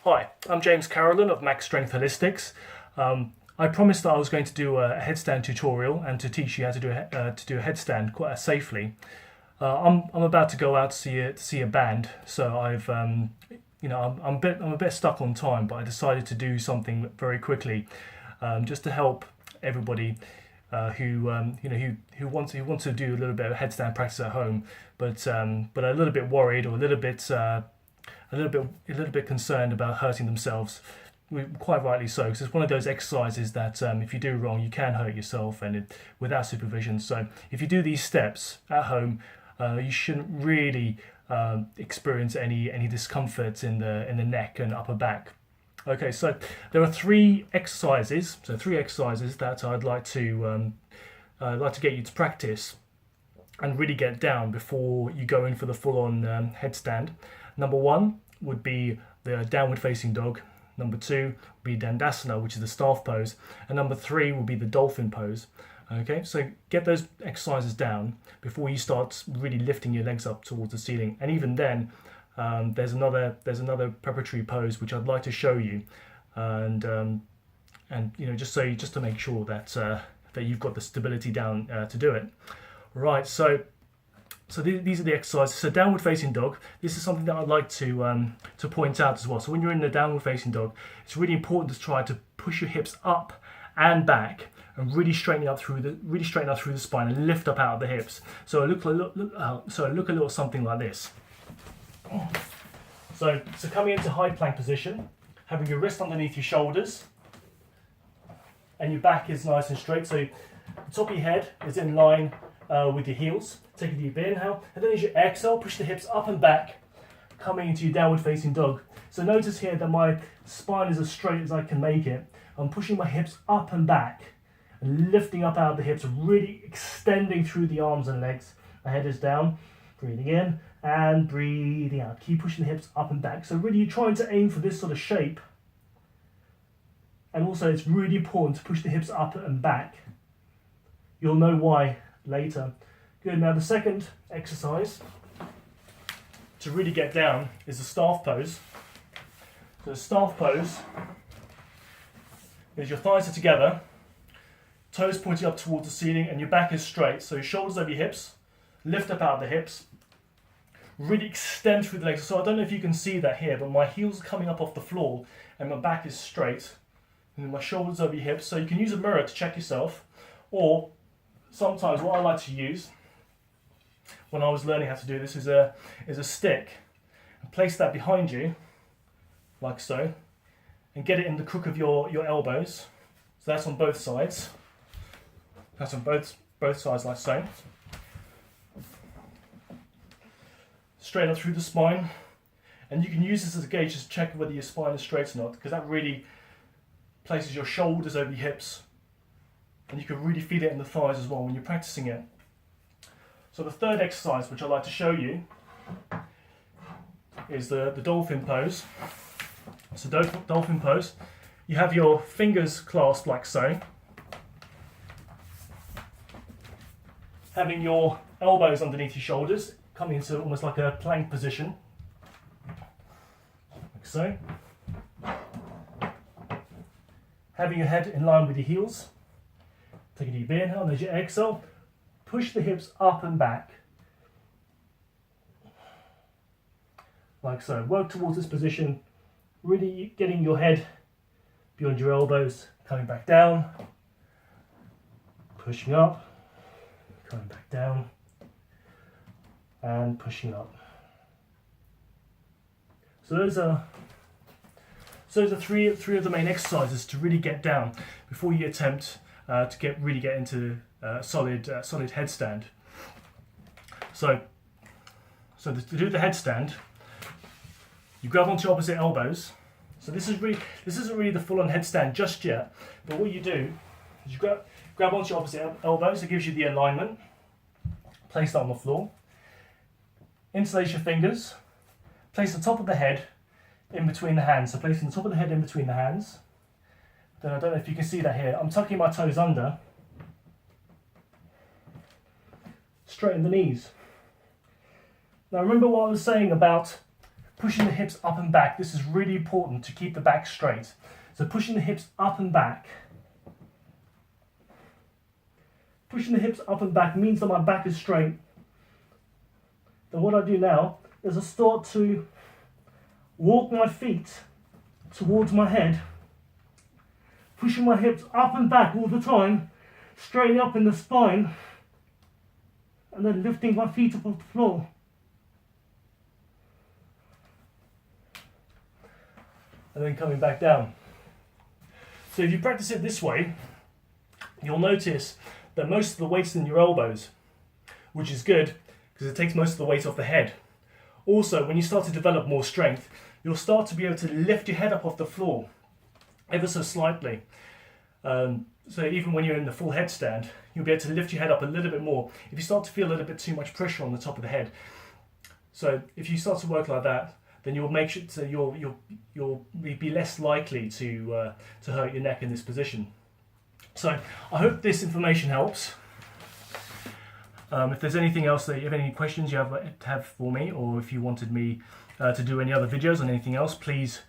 Hi, I'm James Carolyn of Max Strength Holistics. I promised that I was going to do a headstand tutorial and to teach you how to do a headstand quite safely. I'm about to go out to see a band, so I'm a bit stuck on time, but I decided to do something very quickly, just to help everybody who wants to do a little bit of headstand practice at home, but are a little bit worried or a little bit concerned about hurting themselves. Quite rightly so, because it's one of those exercises that if you do wrong, you can hurt yourself, and without supervision. So if you do these steps at home, you shouldn't really experience any discomfort in the neck and upper back. Okay, so there are three exercises that I'd like to get you to practice and really get down before you go in for the full-on headstand. Number one would be the downward facing dog. Number two would be Dandasana, which is the staff pose. And number three would be the dolphin pose. Okay, so get those exercises down before you start really lifting your legs up towards the ceiling. And even then, there's another preparatory pose which I'd like to show you, and just to make sure that you've got the stability down to do it. Right, so these are the exercises. So downward facing dog, this is something that I'd like to point out as well. So when you're in the downward facing dog, it's really important to try to push your hips up and back and really straighten up through the spine and lift up out of the hips. So it look a little something like this. So coming into high plank position, having your wrist underneath your shoulders, and your back is nice and straight. So the top of your head is in line with your heels. Take a deep inhale, and then as you exhale, push the hips up and back, coming into your downward facing dog. So notice here that my spine is as straight as I can make it. I'm pushing my hips up and back and lifting up out of the hips, really extending through the arms and legs. My head is down, breathing in and breathing out. Keep pushing the hips up and back. So really you're trying to aim for this sort of shape. And also it's really important to push the hips up and back. You'll know why later. Good, now the second exercise to really get down is the staff pose. So the staff pose is your thighs are together, toes pointing up towards the ceiling, and your back is straight. So your shoulders over your hips, lift up out of the hips, really extend through the legs. So I don't know if you can see that here, but my heels are coming up off the floor and my back is straight. And my shoulders over your hips. So you can use a mirror to check yourself, or sometimes what I like to use when I was learning how to do this is a stick, and place that behind you like so, and get it in the crook of your elbows. So that's on both sides. That's on both sides like so. Straighten up through the spine, and you can use this as a gauge to check whether your spine is straight or not, because that really places your shoulders over your hips, and you can really feel it in the thighs as well when you're practicing it. So the third exercise which I'd like to show you is the dolphin pose. So dolphin pose, you have your fingers clasped like so, having your elbows underneath your shoulders, coming into almost like a plank position, like so. Having your head in line with your heels. Take a deep inhale, and as you exhale, push the hips up and back. Like so. Work towards this position, really getting your head beyond your elbows, coming back down, pushing up, coming back down, and pushing up. So those are three of the main exercises to really get down before you attempt to really get into solid headstand. So to do the headstand, you grab onto your opposite elbows. So this isn't really the full-on headstand just yet. But what you do is you grab onto your opposite elbows. It gives you the alignment. Place that on the floor. Interlace your fingers. Place the top of the head in between the hands. So placing the top of the head in between the hands. Then I don't know if you can see that here. I'm tucking my toes under. Straighten the knees. Now remember what I was saying about pushing the hips up and back. This is really important to keep the back straight. So pushing the hips up and back. Pushing the hips up and back means that my back is straight. Then what I do now is I start to walk my feet towards my head, pushing my hips up and back all the time, straightening up in the spine, and then lifting my feet up off the floor. And then coming back down. So if you practice it this way, you'll notice that most of the weight's in your elbows, which is good because it takes most of the weight off the head. Also, when you start to develop more strength, you'll start to be able to lift your head up off the floor ever so slightly. So even when you're in the full headstand, you'll be able to lift your head up a little bit more if you start to feel a little bit too much pressure on the top of the head. So if you start to work like that, then you'll make sure so you'll be less likely to hurt your neck in this position. So I hope this information helps. If there's anything else that you have any questions you have for me, or if you wanted me to do any other videos on anything else, please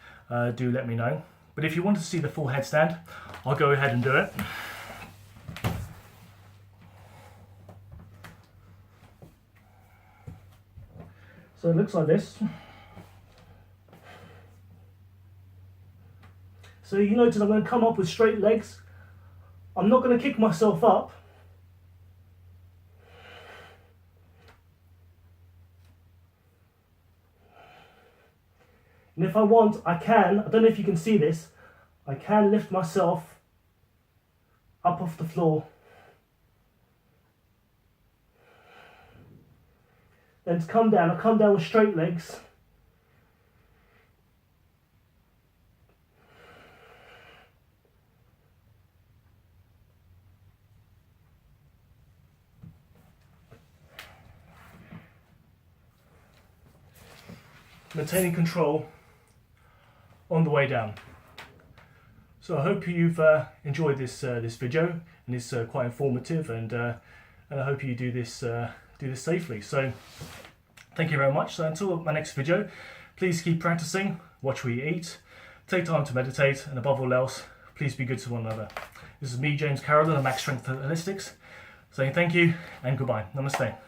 do let me know. But if you want to see the full headstand, I'll go ahead and do it. So it looks like this. So you notice I'm going to come up with straight legs. I'm not going to kick myself up. And if I want, I don't know if you can see this, I can lift myself up off the floor. Then to come down, I come down with straight legs. Maintaining control on the way down. So I hope you've enjoyed this video, and it's quite informative, and I hope you do this safely. So thank you very much. So until my next video, please keep practicing, watch what you eat, take time to meditate, and above all else, please be good to one another. This is me, James Carroll, of Max Strength Holistics, saying thank you and goodbye. Namaste.